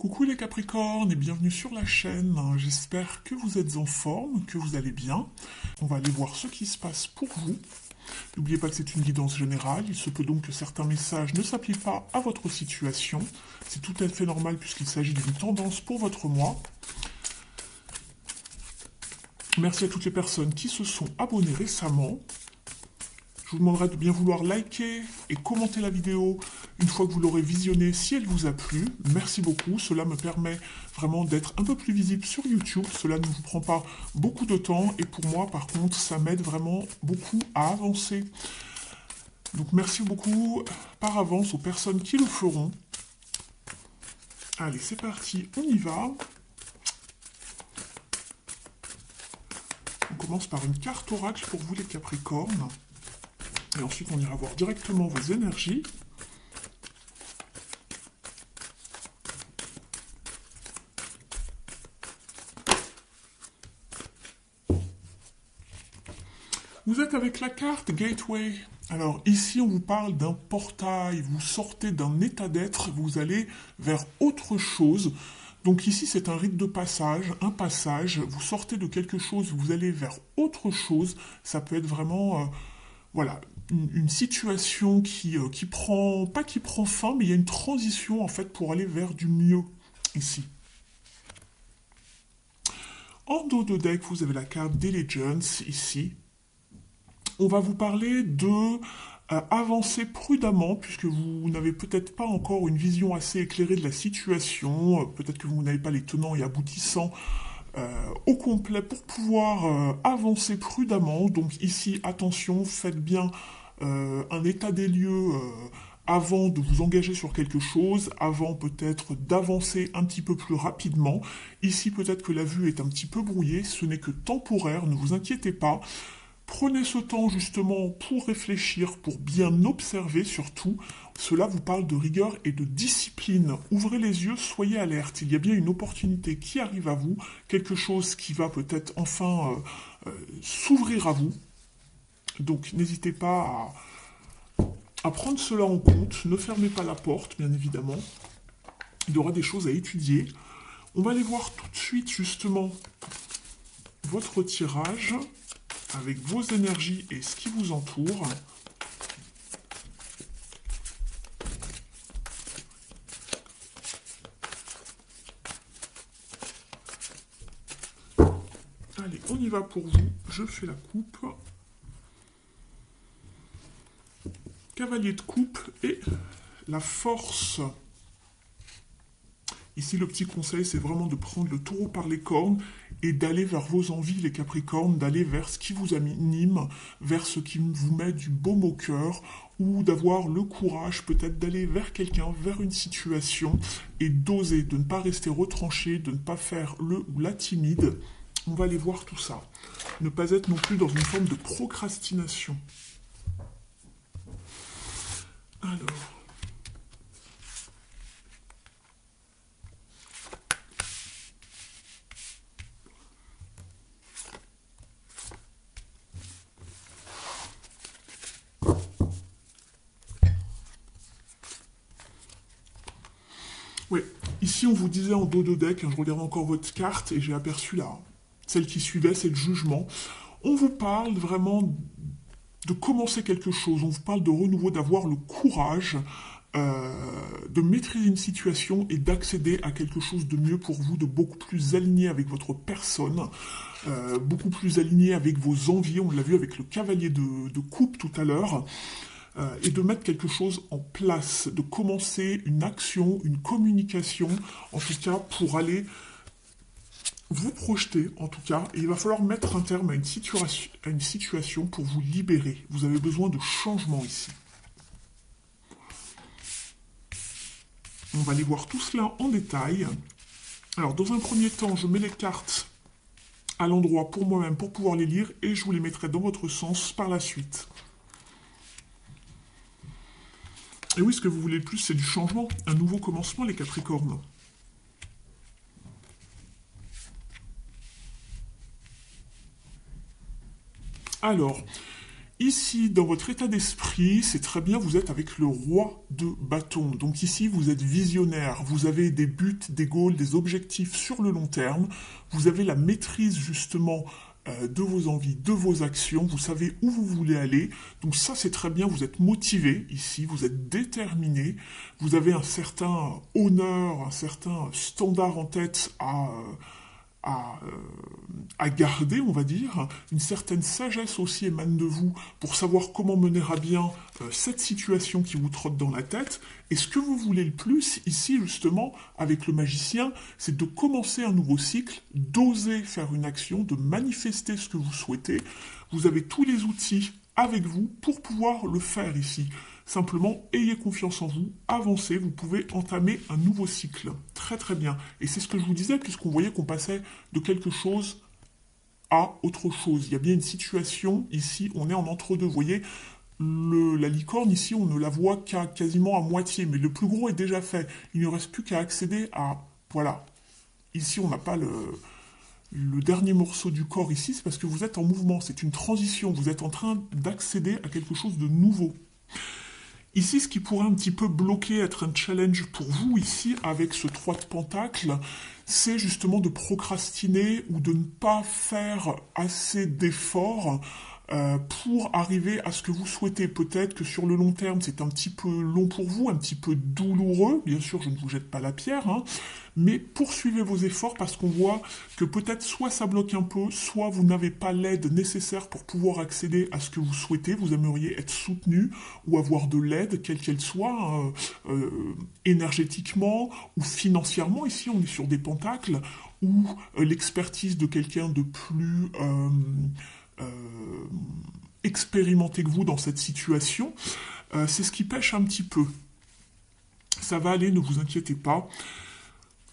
Coucou les Capricornes et bienvenue sur la chaîne. J'espère que vous êtes en forme, que vous allez bien. On va aller voir ce qui se passe pour vous. N'oubliez pas que c'est une guidance générale. Il se peut donc que certains messages ne s'appliquent pas à votre situation. C'est tout à fait normal puisqu'il s'agit d'une tendance pour votre mois. Merci à toutes les personnes qui se sont abonnées récemment. Je vous demanderai de bien vouloir liker et commenter la vidéo une fois que vous l'aurez visionnée si elle vous a plu. Merci beaucoup, cela me permet vraiment d'être un peu plus visible sur YouTube. Cela ne vous prend pas beaucoup de temps et pour moi par contre ça m'aide vraiment beaucoup à avancer. Donc merci beaucoup par avance aux personnes qui le feront. Allez, c'est parti, on y va. On commence par une carte oracle pour vous les Capricornes. Et ensuite, on ira voir directement vos énergies. Vous êtes avec la carte Gateway. Alors ici, on vous parle d'un portail. Vous sortez d'un état d'être, vous allez vers autre chose. Donc ici, c'est un rite de passage, un passage. Vous sortez de quelque chose, vous allez vers autre chose. Ça peut être vraiment... voilà, une situation qui prend, pas qui prend fin, mais il y a une transition en fait pour aller vers du mieux ici. En dos de deck, vous avez la carte Diligence ici. On va vous parler de avancer prudemment puisque vous n'avez peut-être pas encore une vision assez éclairée de la situation. Peut-être que vous n'avez pas les tenants et aboutissants au complet pour pouvoir avancer prudemment. Donc ici, attention, faites bien un état des lieux avant de vous engager sur quelque chose, avant peut-être d'avancer un petit peu plus rapidement. Ici, peut-être que la vue est un petit peu brouillée, ce n'est que temporaire, ne vous inquiétez pas. Prenez ce temps justement pour réfléchir, pour bien observer surtout. Cela vous parle de rigueur et de discipline. Ouvrez les yeux, soyez alerte. Il y a bien une opportunité qui arrive à vous, quelque chose qui va peut-être enfin s'ouvrir à vous. Donc n'hésitez pas à prendre cela en compte. Ne fermez pas la porte, bien évidemment. Il y aura des choses à étudier. On va aller voir tout de suite justement votre tirage avec vos énergies et ce qui vous entoure. Allez, on y va pour vous. Je fais la coupe. Cavalier de coupe et la force. Ici, le petit conseil, c'est vraiment de prendre le taureau par les cornes et d'aller vers vos envies, les Capricornes, d'aller vers ce qui vous anime, vers ce qui vous met du baume au cœur, ou d'avoir le courage peut-être d'aller vers quelqu'un, vers une situation, et d'oser, de ne pas rester retranché, de ne pas faire le ou la timide. On va aller voir tout ça. Ne pas être non plus dans une forme de procrastination. Alors... Oui, ici on vous disait en dos de deck, je regarde encore votre carte et j'ai aperçu là, celle qui suivait, c'est le jugement. On vous parle vraiment de commencer quelque chose, on vous parle de renouveau, d'avoir le courage de maîtriser une situation et d'accéder à quelque chose de mieux pour vous, de beaucoup plus aligné avec votre personne, beaucoup plus aligné avec vos envies, on l'a vu avec le cavalier de coupe tout à l'heure. Et de mettre quelque chose en place, de commencer une action, une communication, en tout cas pour aller vous projeter, en tout cas, et il va falloir mettre un terme à une situation pour vous libérer. Vous avez besoin de changement ici. On va aller voir tout cela en détail. Alors, dans un premier temps, je mets les cartes à l'endroit pour moi-même pour pouvoir les lire et je vous les mettrai dans votre sens par la suite. Et oui, ce que vous voulez le plus, c'est du changement, un nouveau commencement, les Capricornes. Alors, Ici, dans votre état d'esprit, c'est très bien, vous êtes avec le roi de bâton. Donc ici, vous êtes visionnaire, vous avez des buts, des goals, des objectifs sur le long terme, vous avez la maîtrise justement de vos envies, de vos actions, vous savez où vous voulez aller. Donc ça, c'est très bien, vous êtes motivé ici, vous êtes déterminé, vous avez un certain honneur, un certain standard en tête à, euh, à garder, on va dire. Une certaine sagesse aussi émane de vous pour savoir comment mener à bien cette situation qui vous trotte dans la tête. Et ce que vous voulez le plus ici, justement, avec le magicien, c'est de commencer un nouveau cycle, d'oser faire une action, de manifester ce que vous souhaitez. Vous avez tous les outils avec vous pour pouvoir le faire ici. Simplement, ayez confiance en vous, avancez, vous pouvez entamer un nouveau cycle. Très très bien. Et c'est ce que je vous disais, puisqu'on voyait qu'on passait de quelque chose à autre chose. Il y a bien une situation ici, on est en entre-deux. Vous voyez, la licorne ici, on ne la voit qu'à quasiment à moitié, mais le plus gros est déjà fait. Il ne reste plus qu'à accéder à... Voilà. Ici, on n'a pas le dernier morceau du corps ici, c'est parce que vous êtes en mouvement, c'est une transition, vous êtes en train d'accéder à quelque chose de nouveau. Ici, ce qui pourrait un petit peu bloquer, être un challenge pour vous ici, avec ce 3 de pentacle, c'est justement de procrastiner ou de ne pas faire assez d'efforts pour arriver à ce que vous souhaitez. Peut-être que sur le long terme, c'est un petit peu long pour vous, un petit peu douloureux. Bien sûr, je ne vous jette pas la pierre, hein, mais poursuivez vos efforts parce qu'on voit que peut-être soit ça bloque un peu, soit vous n'avez pas l'aide nécessaire pour pouvoir accéder à ce que vous souhaitez. Vous aimeriez être soutenu ou avoir de l'aide, quelle qu'elle soit, énergétiquement ou financièrement. Ici, on est sur des pentacles, ou l'expertise de quelqu'un de plus euh, expérimenté que vous dans cette situation. C'est ce qui pêche un petit peu. Ça va aller, ne vous inquiétez pas.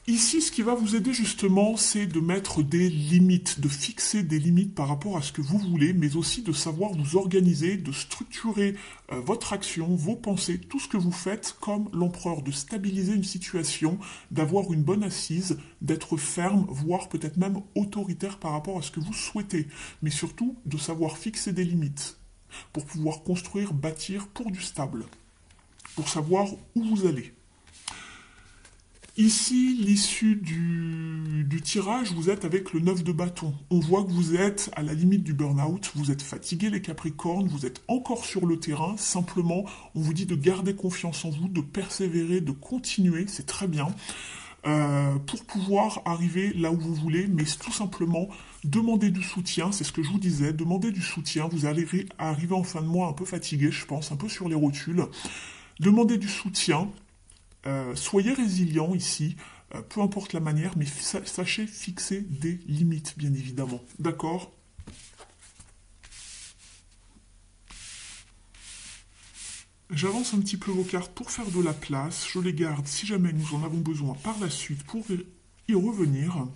Ici, ce qui va vous aider justement, c'est de mettre des limites, de fixer des limites par rapport à ce que vous voulez, mais aussi de savoir vous organiser, de structurer votre action, vos pensées, tout ce que vous faites comme l'empereur, de stabiliser une situation, d'avoir une bonne assise, d'être ferme, voire peut-être même autoritaire par rapport à ce que vous souhaitez, mais surtout de savoir fixer des limites pour pouvoir construire, bâtir pour du stable, pour savoir où vous allez. Ici, l'issue du tirage, vous êtes avec le 9 de bâton. On voit que vous êtes à la limite du burn-out, vous êtes fatigué les Capricornes, vous êtes encore sur le terrain, simplement on vous dit de garder confiance en vous, de persévérer, de continuer, c'est très bien, pour pouvoir arriver là où vous voulez, mais tout simplement demander du soutien, c'est ce que je vous disais, demander du soutien, vous allez arriver en fin de mois un peu fatigué, je pense, un peu sur les rotules, demandez du soutien. Soyez résilient ici, peu importe la manière, mais sachez fixer des limites, bien évidemment. D'accord? J'avance un petit peu vos cartes pour faire de la place. Je les garde si jamais nous en avons besoin par la suite pour y revenir.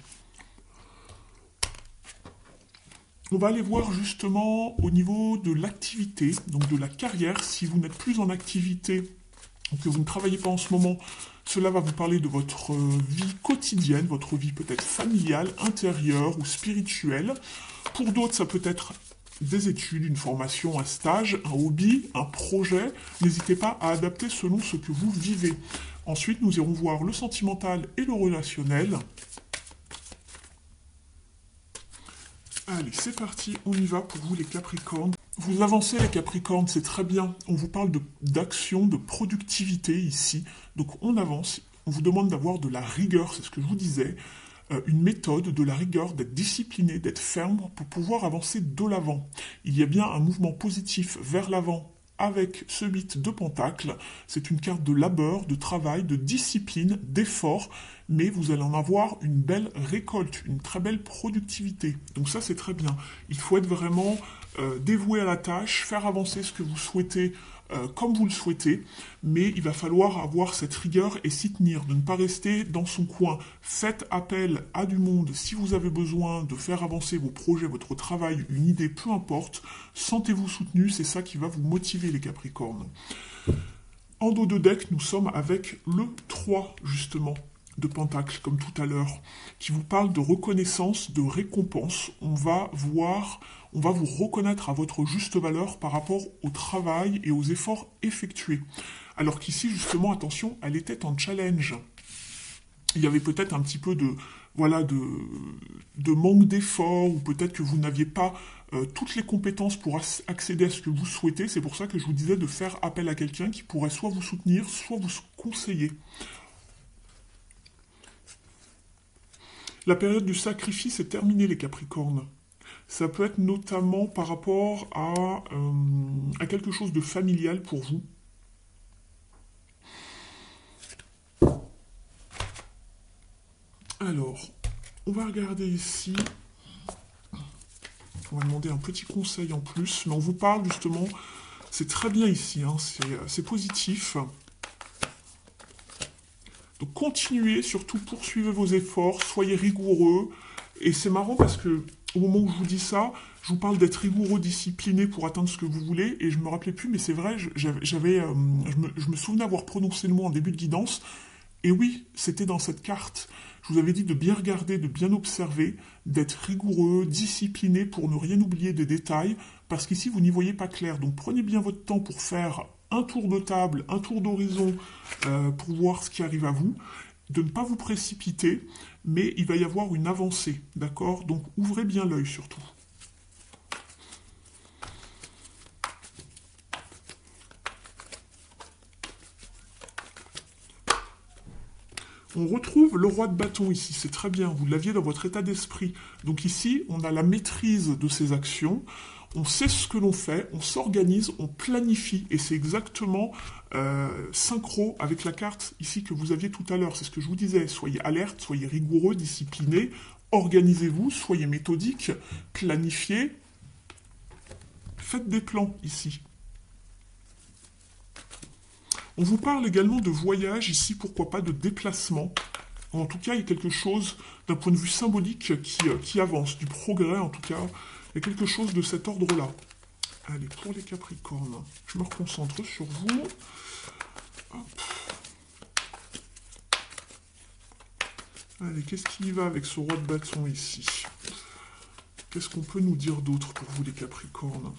On va aller voir justement au niveau de l'activité, donc de la carrière. Si vous n'êtes plus en activité, que vous ne travaillez pas en ce moment, cela va vous parler de votre vie quotidienne, votre vie peut-être familiale, intérieure ou spirituelle. Pour d'autres, ça peut être des études, une formation, un stage, un hobby, un projet. N'hésitez pas à adapter selon ce que vous vivez. Ensuite, nous irons voir le sentimental et le relationnel. Allez, c'est parti, on y va pour vous les Capricornes. Vous avancez les Capricornes, c'est très bien. On vous parle d'action, de productivité ici. Donc on avance, on vous demande d'avoir de la rigueur, c'est ce que je vous disais. Une méthode, de la rigueur, d'être discipliné, d'être ferme pour pouvoir avancer de l'avant. Il y a bien un mouvement positif vers l'avant avec ce 8 de pentacle. C'est une carte de labeur, de travail, de discipline, d'effort, mais vous allez en avoir une belle récolte, une très belle productivité. Donc ça, c'est très bien. Il faut être vraiment dévoué à la tâche, faire avancer ce que vous souhaitez comme vous le souhaitez, mais il va falloir avoir cette rigueur et s'y tenir, de ne pas rester dans son coin. Faites appel à du monde si vous avez besoin de faire avancer vos projets, votre travail, une idée, peu importe. Sentez-vous soutenu, c'est ça qui va vous motiver les Capricornes. En dos de deck, nous sommes avec le 3, justement. de Pentacle, comme tout à l'heure, qui vous parle de reconnaissance, de récompense. On va vous reconnaître à votre juste valeur par rapport au travail et aux efforts effectués. Alors qu'ici, justement, attention, elle était en challenge. Il y avait peut-être un petit peu de manque d'effort, ou peut-être que vous n'aviez pas toutes les compétences pour accéder à ce que vous souhaitez. C'est pour ça que je vous disais de faire appel à quelqu'un qui pourrait soit vous soutenir, soit vous conseiller. La période du sacrifice est terminée, les Capricornes. Ça peut être notamment par rapport à quelque chose de familial pour vous. Alors, on va regarder ici. On va demander un petit conseil en plus, mais on vous parle justement, c'est très bien ici, hein, c'est positif. Donc continuez, surtout poursuivez vos efforts, soyez rigoureux. Et c'est marrant parce que au moment où je vous dis ça, je vous parle d'être rigoureux, discipliné pour atteindre ce que vous voulez, et je me rappelais plus, mais c'est vrai, je me souvenais avoir prononcé le mot en début de guidance, et oui, c'était dans cette carte. Je vous avais dit de bien regarder, de bien observer, d'être rigoureux, discipliné pour ne rien oublier des détails, parce qu'ici vous n'y voyez pas clair. Donc prenez bien votre temps pour faire un tour de table, un tour d'horizon, pour voir ce qui arrive à vous, de ne pas vous précipiter, mais il va y avoir une avancée, d'accord? Donc ouvrez bien l'œil surtout. On retrouve le roi de bâton ici, c'est très bien, vous l'aviez dans votre état d'esprit. Donc ici, on a la maîtrise de ses actions, on sait ce que l'on fait, on s'organise, on planifie, et c'est exactement synchro avec la carte ici que vous aviez tout à l'heure. C'est ce que je vous disais, soyez alerte, soyez rigoureux, discipliné, organisez-vous, soyez méthodique, planifiez, faites des plans ici. On vous parle également de voyage ici, pourquoi pas de déplacement. En tout cas, il y a quelque chose d'un point de vue symbolique qui avance, du progrès en tout cas. Il y a quelque chose de cet ordre-là. Allez, pour les Capricornes, je me reconcentre sur vous. Hop. Allez, qu'est-ce qui y va avec ce roi de bâton ici? Qu'est-ce qu'on peut nous dire d'autre pour vous les Capricornes?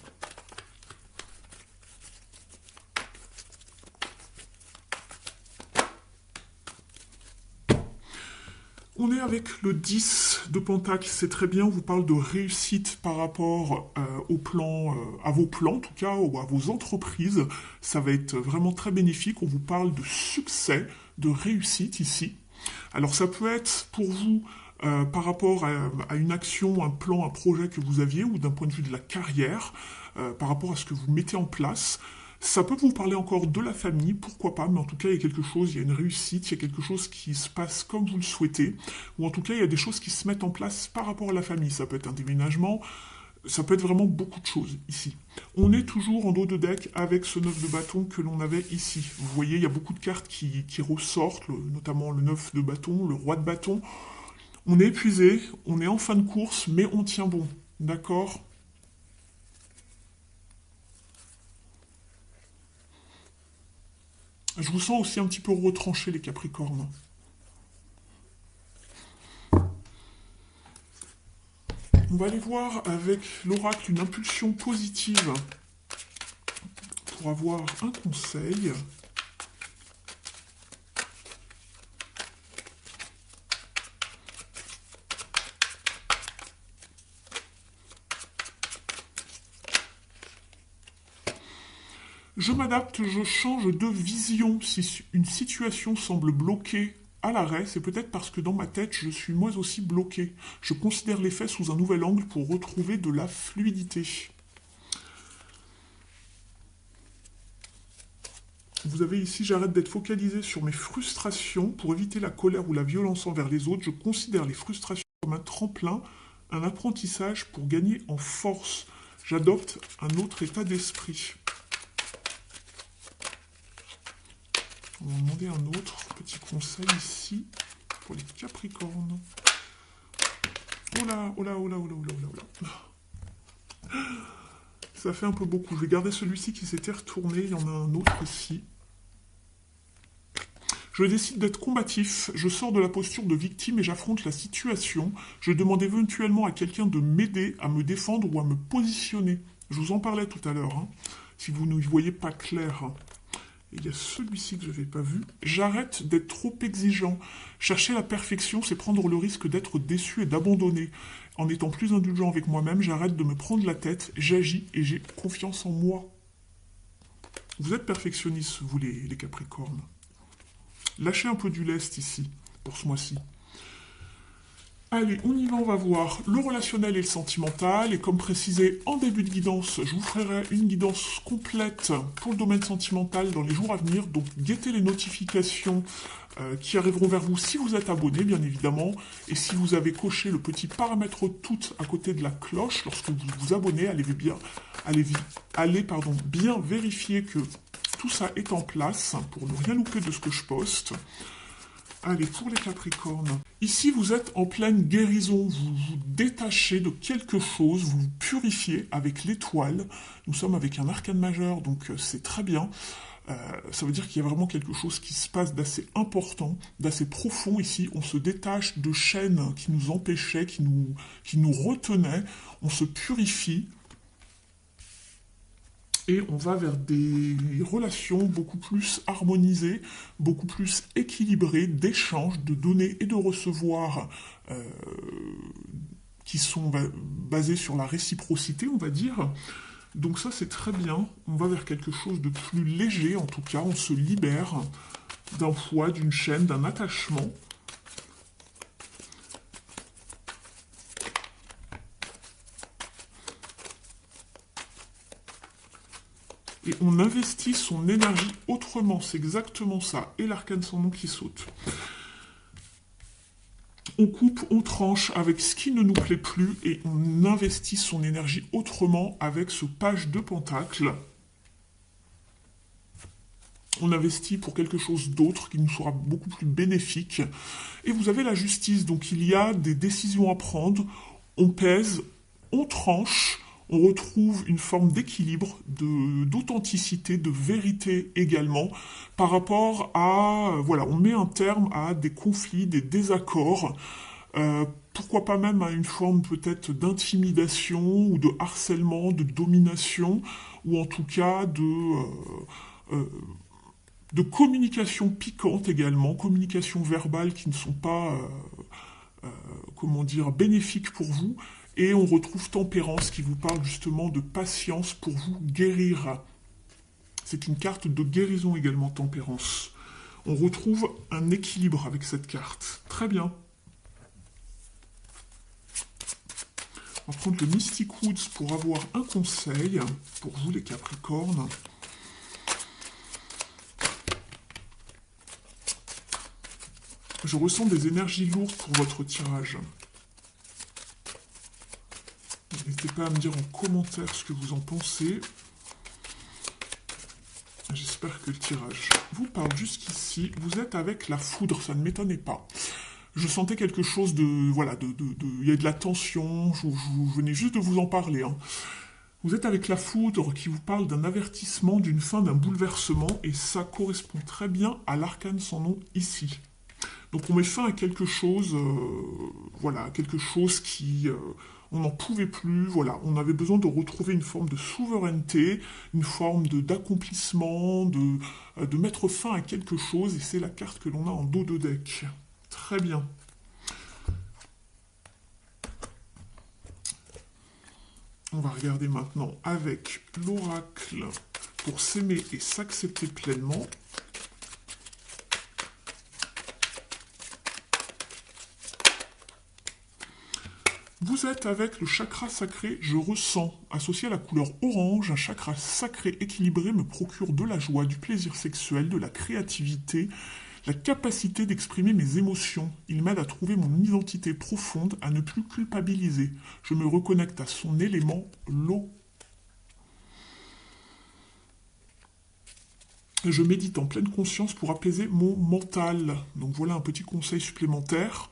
On est avec le 10 de Pentacle, c'est très bien, on vous parle de réussite par rapport au plan, à vos plans en tout cas, ou à vos entreprises. Ça va être vraiment très bénéfique, on vous parle de succès, de réussite ici. Alors ça peut être pour vous par rapport à une action, un plan, un projet que vous aviez, ou d'un point de vue de la carrière, par rapport à ce que vous mettez en place. Ça peut vous parler encore de la famille, pourquoi pas, mais en tout cas, il y a quelque chose, il y a une réussite, il y a quelque chose qui se passe comme vous le souhaitez, ou en tout cas, il y a des choses qui se mettent en place par rapport à la famille. Ça peut être un déménagement, ça peut être vraiment beaucoup de choses ici. On est toujours en dos de deck avec ce 9 de bâton que l'on avait ici. Vous voyez, il y a beaucoup de cartes qui ressortent, notamment le 9 de bâton, le roi de bâton. On est épuisé, on est en fin de course, mais on tient bon, d'accord ? Je vous sens aussi un petit peu retranché, les Capricornes. On va aller voir avec l'oracle une impulsion positive pour avoir un conseil. Je m'adapte, je change de vision. Si une situation semble bloquée à l'arrêt, c'est peut-être parce que dans ma tête, je suis moi aussi bloqué. Je considère les faits sous un nouvel angle pour retrouver de la fluidité. Vous avez ici, j'arrête d'être focalisé sur mes frustrations pour éviter la colère ou la violence envers les autres. Je considère les frustrations comme un tremplin, un apprentissage pour gagner en force. J'adopte un autre état d'esprit. On va demander un autre petit conseil ici pour les Capricornes. Oh là, oh là, oh là, oh là, oh là, oh là, oh là. Ça fait un peu beaucoup. Je vais garder celui-ci qui s'était retourné. Il y en a un autre ici. Je décide d'être combatif, je sors de la posture de victime et j'affronte la situation. Je demande éventuellement à quelqu'un de m'aider à me défendre ou à me positionner. Je vous en parlais tout à l'heure, hein, si vous ne voyez pas clair. Et il y a celui-ci que je n'avais pas vu. J'arrête d'être trop exigeant. Chercher la perfection, c'est prendre le risque d'être déçu et d'abandonner. En étant plus indulgent avec moi-même, j'arrête de me prendre la tête, j'agis et j'ai confiance en moi. Vous êtes perfectionniste, vous les Capricornes. Lâchez un peu du lest ici, pour ce mois-ci. Allez, on y va, on va voir le relationnel et le sentimental. Et comme précisé en début de guidance, je vous ferai une guidance complète pour le domaine sentimental dans les jours à venir. Donc guettez les notifications qui arriveront vers vous si vous êtes abonné, bien évidemment. Et si vous avez coché le petit paramètre tout à côté de la cloche, lorsque vous vous abonnez, allez bien vérifier que tout ça est en place pour ne rien louper de ce que je poste. Allez, pour les Capricornes. Ici, vous êtes en pleine guérison. Vous vous détachez de quelque chose. Vous vous purifiez avec l'étoile. Nous sommes avec un arcane majeur, donc c'est très bien. Ça veut dire qu'il y a vraiment quelque chose qui se passe d'assez important, d'assez profond ici. On se détache de chaînes qui nous empêchaient, qui nous retenaient. On se purifie. Et on va vers des relations beaucoup plus harmonisées, beaucoup plus équilibrées, d'échanges, de donner et de recevoir, qui sont basées sur la réciprocité, on va dire. Donc ça, c'est très bien. On va vers quelque chose de plus léger, en tout cas. On se libère d'un poids, d'une chaîne, d'un attachement. Et on investit son énergie autrement, c'est exactement ça. Et l'arcane sans nom qui saute. On coupe, on tranche avec ce qui ne nous plaît plus et on investit son énergie autrement avec ce page de pentacle. On investit pour quelque chose d'autre qui nous sera beaucoup plus bénéfique. Et vous avez la justice, donc il y a des décisions à prendre. On pèse, on tranche. On retrouve une forme d'équilibre, d'authenticité, de vérité également, par rapport à, voilà, on met un terme à des conflits, des désaccords, pourquoi pas même à une forme peut-être d'intimidation ou de harcèlement, de domination, ou en tout cas de communication piquante également, communication verbale qui ne sont pas, comment dire, bénéfiques pour vous. Et on retrouve Tempérance qui vous parle justement de patience pour vous guérir. C'est une carte de guérison également, Tempérance. On retrouve un équilibre avec cette carte. Très bien. On va prendre le Mystic Woods pour avoir un conseil pour vous les Capricornes. Je ressens des énergies lourdes pour votre tirage. N'hésitez pas à me dire en commentaire ce que vous en pensez. J'espère que le tirage vous parle jusqu'ici. Vous êtes avec la foudre, ça ne m'étonnait pas. Je sentais quelque chose de... Voilà, il y a de la tension, je venais juste de vous en parler. Hein. Vous êtes avec la foudre qui vous parle d'un avertissement, d'une fin, d'un bouleversement, et ça correspond très bien à l'arcane sans nom ici. Donc on met fin à quelque chose, voilà, quelque chose qui... on n'en pouvait plus, voilà, on avait besoin de retrouver une forme de souveraineté, une forme d'accomplissement, de mettre fin à quelque chose, et c'est la carte que l'on a en dos de deck. Très bien. On va regarder maintenant avec l'oracle pour s'aimer et s'accepter pleinement. Vous êtes avec le chakra sacré, je ressens. Associé à la couleur orange, un chakra sacré équilibré me procure de la joie, du plaisir sexuel, de la créativité, la capacité d'exprimer mes émotions. Il m'aide à trouver mon identité profonde, à ne plus culpabiliser. Je me reconnecte à son élément, l'eau. Je médite en pleine conscience pour apaiser mon mental. Donc voilà un petit conseil supplémentaire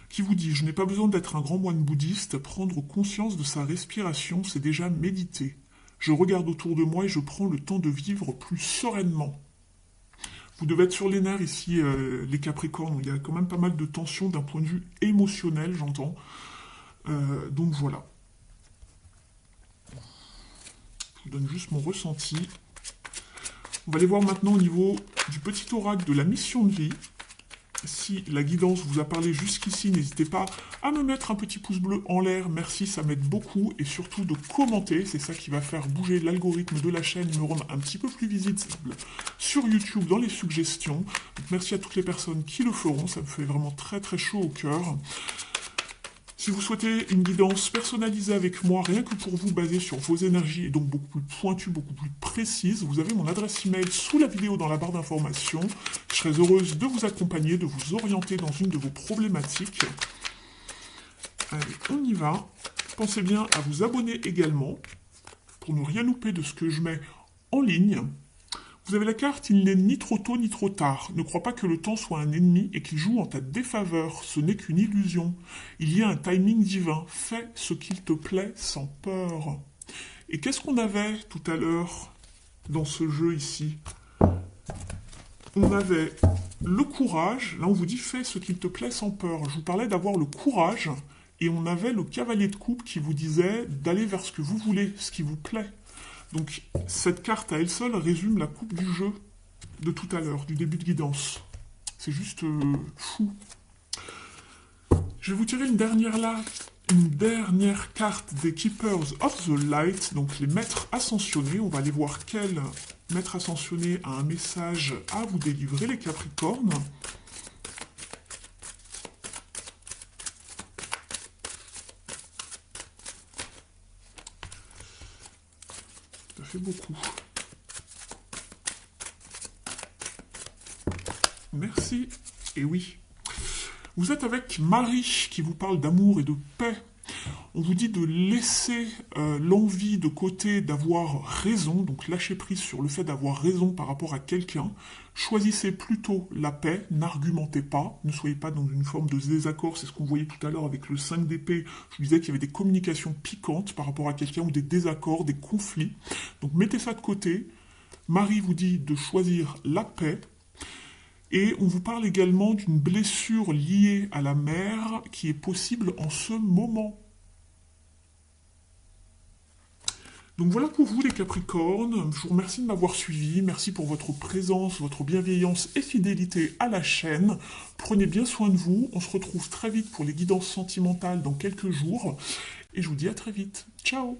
qui vous dit, je n'ai pas besoin d'être un grand moine bouddhiste, prendre conscience de sa respiration, c'est déjà méditer. Je regarde autour de moi et je prends le temps de vivre plus sereinement. Vous devez être sur les nerfs ici, les Capricornes. Il y a quand même pas mal de tensions d'un point de vue émotionnel, j'entends. Donc voilà. Je vous donne juste mon ressenti. On va aller voir maintenant au niveau du petit oracle de la mission de vie. Si la guidance vous a parlé jusqu'ici, n'hésitez pas à me mettre un petit pouce bleu en l'air, merci, ça m'aide beaucoup, et surtout de commenter, c'est ça qui va faire bouger l'algorithme de la chaîne, me rendre un petit peu plus visible sur YouTube dans les suggestions. Donc merci à toutes les personnes qui le feront, ça me fait vraiment très très chaud au cœur. Si vous souhaitez une guidance personnalisée avec moi, rien que pour vous, basée sur vos énergies et donc beaucoup plus pointue, beaucoup plus précise, vous avez mon adresse email sous la vidéo dans la barre d'information. Je serais heureuse de vous accompagner, de vous orienter dans une de vos problématiques. Allez, on y va. Pensez bien à vous abonner également pour ne rien louper de ce que je mets en ligne. Vous avez la carte « Il n'est ni trop tôt ni trop tard ». Ne crois pas que le temps soit un ennemi et qu'il joue en ta défaveur. Ce n'est qu'une illusion. Il y a un timing divin. Fais ce qu'il te plaît sans peur. Et qu'est-ce qu'on avait tout à l'heure dans ce jeu ici? On avait le courage. Là, on vous dit « Fais ce qu'il te plaît sans peur ». Je vous parlais d'avoir le courage. Et on avait le cavalier de coupe qui vous disait d'aller vers ce que vous voulez, ce qui vous plaît. Donc, cette carte à elle seule résume la coupe du jeu de tout à l'heure, du début de guidance. C'est juste fou. Je vais vous tirer une dernière carte des Keepers of the Light, donc les maîtres ascensionnés. On va aller voir quel maître ascensionné a un message à vous délivrer, les Capricornes. Ça fait beaucoup. Merci. Et oui. Vous êtes avec Marie qui vous parle d'amour et de paix. On vous dit de laisser l'envie de côté d'avoir raison, donc lâcher prise sur le fait d'avoir raison par rapport à quelqu'un. Choisissez plutôt la paix, n'argumentez pas, ne soyez pas dans une forme de désaccord, c'est ce qu'on voyait tout à l'heure avec le 5 d'épée. Je vous disais qu'il y avait des communications piquantes par rapport à quelqu'un ou des désaccords, des conflits. Donc mettez ça de côté. Marie vous dit de choisir la paix. Et on vous parle également d'une blessure liée à la mère qui est possible en ce moment. Donc voilà pour vous les Capricornes, je vous remercie de m'avoir suivi, merci pour votre présence, votre bienveillance et fidélité à la chaîne. Prenez bien soin de vous, on se retrouve très vite pour les guidances sentimentales dans quelques jours. Et je vous dis à très vite. Ciao!